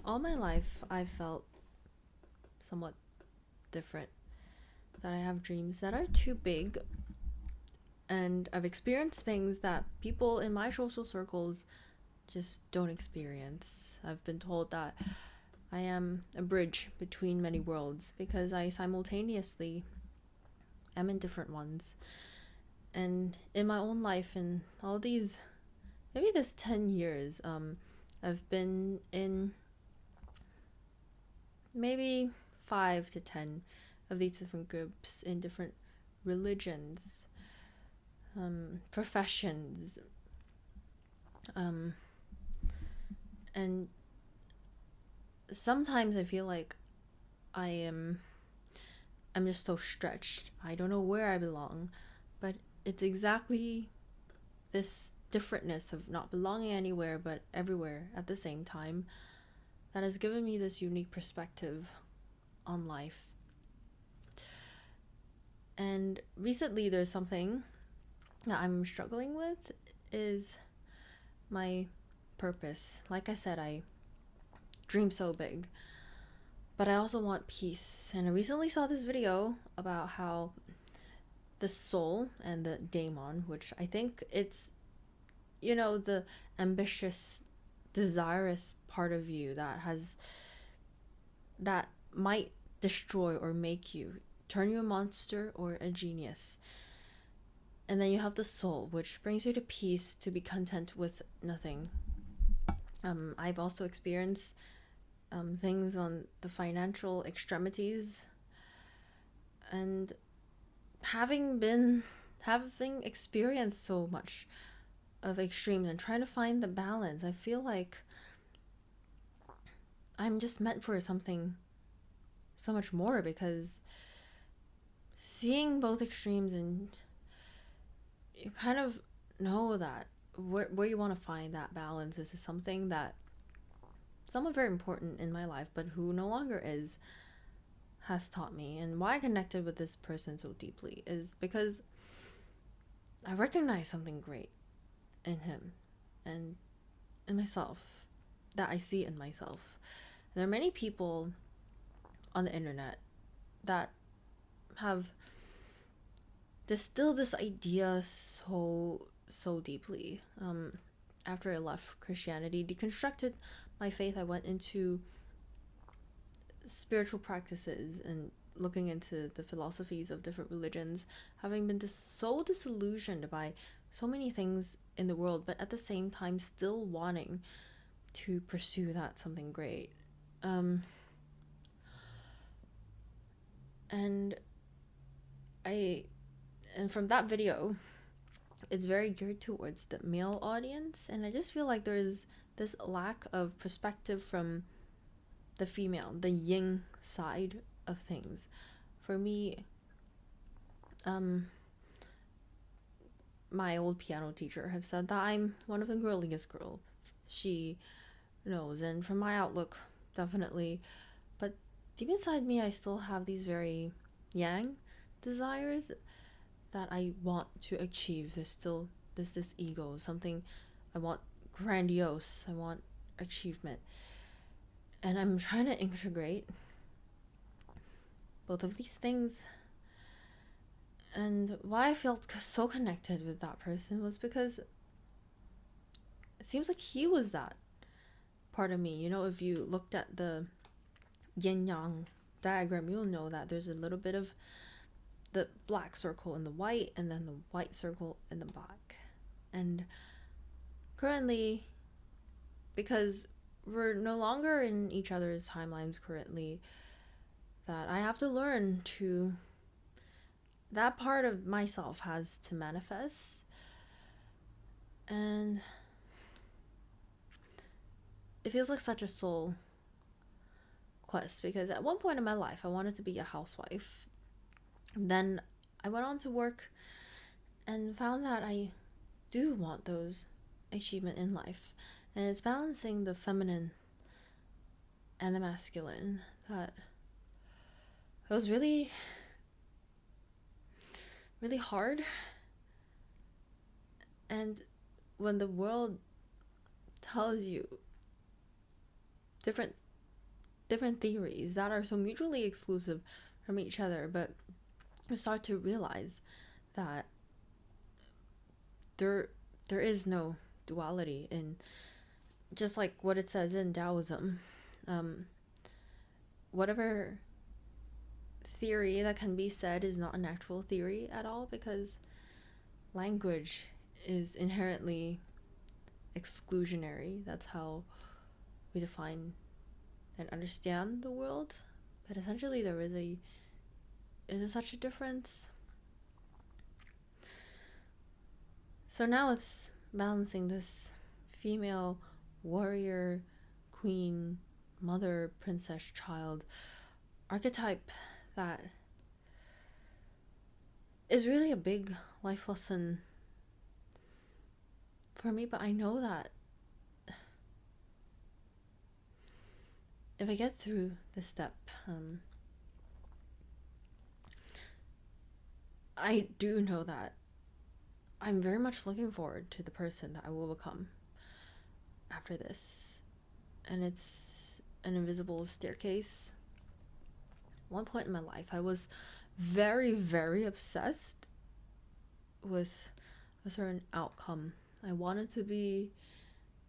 All my life, I've felt somewhat different. That I have dreams that are too big, and I've experienced things that people in my social circles just don't experience. I've been told that I am a bridge between many worlds because I simultaneously am in different ones. And in my own life, in all these, maybe this 10 years, I've been in maybe 5 to 10 of these different groups in different religions, professions, and sometimes I feel like I am I'm just so stretched. I don't know where I belong, but it's exactly this differentness of not belonging anywhere but everywhere at the same time that has given me this unique perspective on life. And recently there's something that I'm struggling with is my purpose. Like I said, I dream so big, but I also want peace. And I recently saw this video about how the soul and the daemon, which I think it's, the ambitious, desirous part of you that might destroy or make you, turn you a monster or a genius. And then you have the soul, which brings you to peace, to be content with nothing. I've also experienced things on the financial extremities, and having experienced so much of extremes and trying to find the balance, I feel like I'm just meant for something so much more, because seeing both extremes, and you kind of know that where you want to find that balance. This is something that someone very important in my life, but who no longer is, has taught me. And why I connected with this person so deeply is because I recognize something great in him and in myself, that I see in myself. And there are many people on the internet that have distilled this idea so deeply. After I left Christianity, deconstructed my faith, I went into spiritual practices and looking into the philosophies of different religions, having been so disillusioned by so many things in the world, but at the same time still wanting to pursue that something great. And from that video, it's very geared towards the male audience, and I just feel like there's this lack of perspective from the female, the yin side of things. For me, my old piano teacher have said that I'm one of the girliest girls. She knows, and from my outlook, definitely. But deep inside me, I still have these very yang desires that I want to achieve. There's still this ego, something I want grandiose. I want achievement. And I'm trying to integrate both of these things. And why I felt so connected with that person was because it seems like he was that part of me. If you looked at the yin yang diagram, you'll know that there's a little bit of the black circle in the white, and then the white circle in the black. And currently, because we're no longer in each other's timelines currently, that I have to learn to, that part of myself has to manifest. And it feels like such a soul quest, because at one point in my life I wanted to be a housewife. Then I went on to work and found that I do want those achievement in life, and it's balancing the feminine and the masculine that it was really hard. And when the world tells you different different theories that are so mutually exclusive from each other, but you start to realize that there there is no duality in, just like what it says in Taoism. Um, whatever theory that can be said is not an actual theory at all, because language is inherently exclusionary. That's how we define and understand the world. But essentially, there is such a difference. So now it's balancing this female warrior, queen, mother, princess, child archetype that is really a big life lesson for me. But I know that if I get through this step, I do know that I'm very much looking forward to the person that I will become after this. And it's an invisible staircase. At one point in my life, I was very, very obsessed with a certain outcome. I wanted to be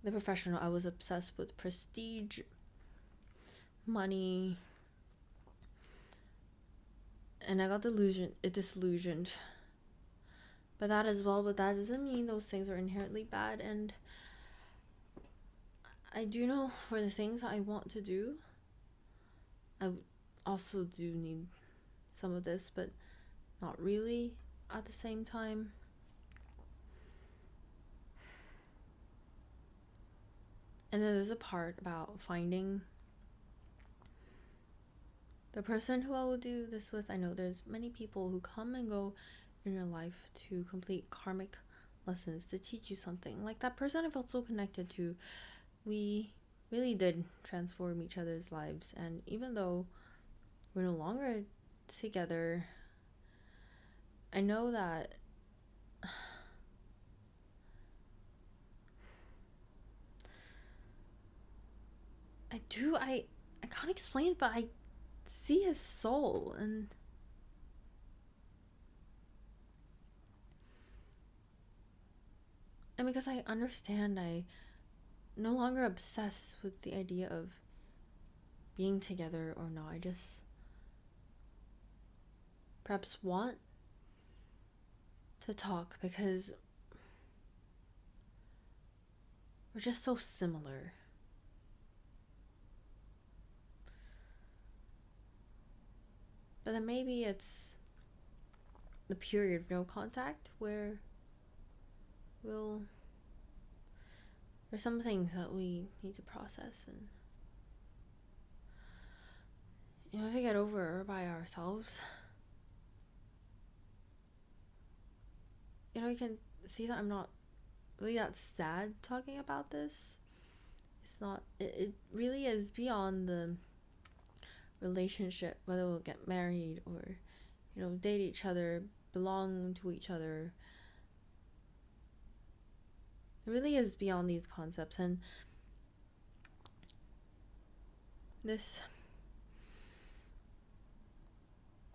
the professional. I was obsessed with prestige, money, and I got disillusioned by that as well. But that doesn't mean those things are inherently bad. And I do know for the things I want to do, I also do need some of this, but not really at the same time. And then there's a part about finding the person who I will do this with. I know there's many people who come and go in your life to complete karmic lessons, to teach you something. Like that person I felt so connected to, we really did transform each other's lives. And even though we're no longer together, I know that I can't explain it, but I see his soul. And because I understand, I no longer obsess with the idea of being together or not. I just perhaps want to talk because we're just so similar. But then maybe it's the period of no contact where there's some things that we need to process and to get over by ourselves. You can see that I'm not really that sad talking about this. It's not, it really is beyond the relationship, whether we'll get married or date each other, belong to each other. It really is beyond these concepts. And this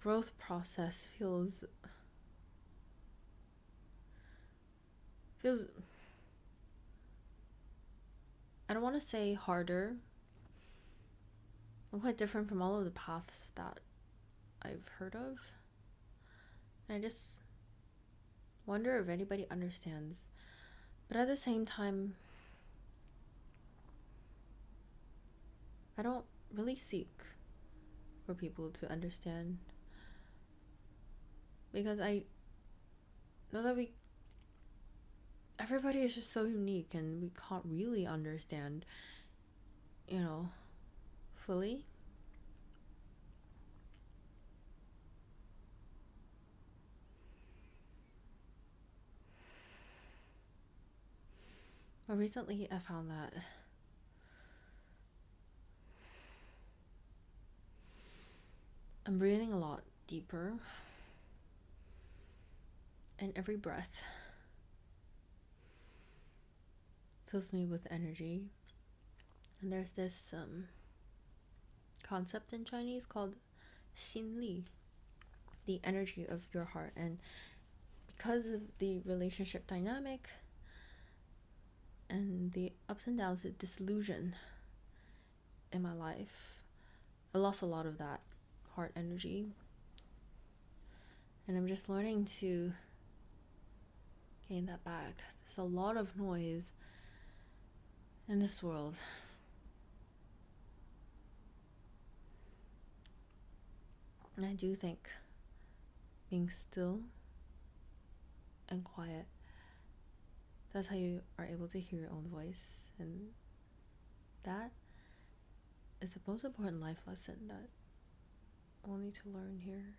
growth process feels I don't want to say harder. I'm quite different from all of the paths that I've heard of. And I just wonder if anybody understands. But at the same time, I don't really seek for people to understand, because I know that everybody is just so unique and we can't really understand, fully. But recently I found that I'm breathing a lot deeper, and every breath fills me with energy. And there's this concept in Chinese called xin li, the energy of your heart. And because of the relationship dynamic and the ups and downs, the disillusion in my life, I lost a lot of that heart energy. And I'm just learning to gain that back. There's a lot of noise in this world. And I do think being still and quiet, that's how you are able to hear your own voice. And that is the most important life lesson that we'll need to learn here.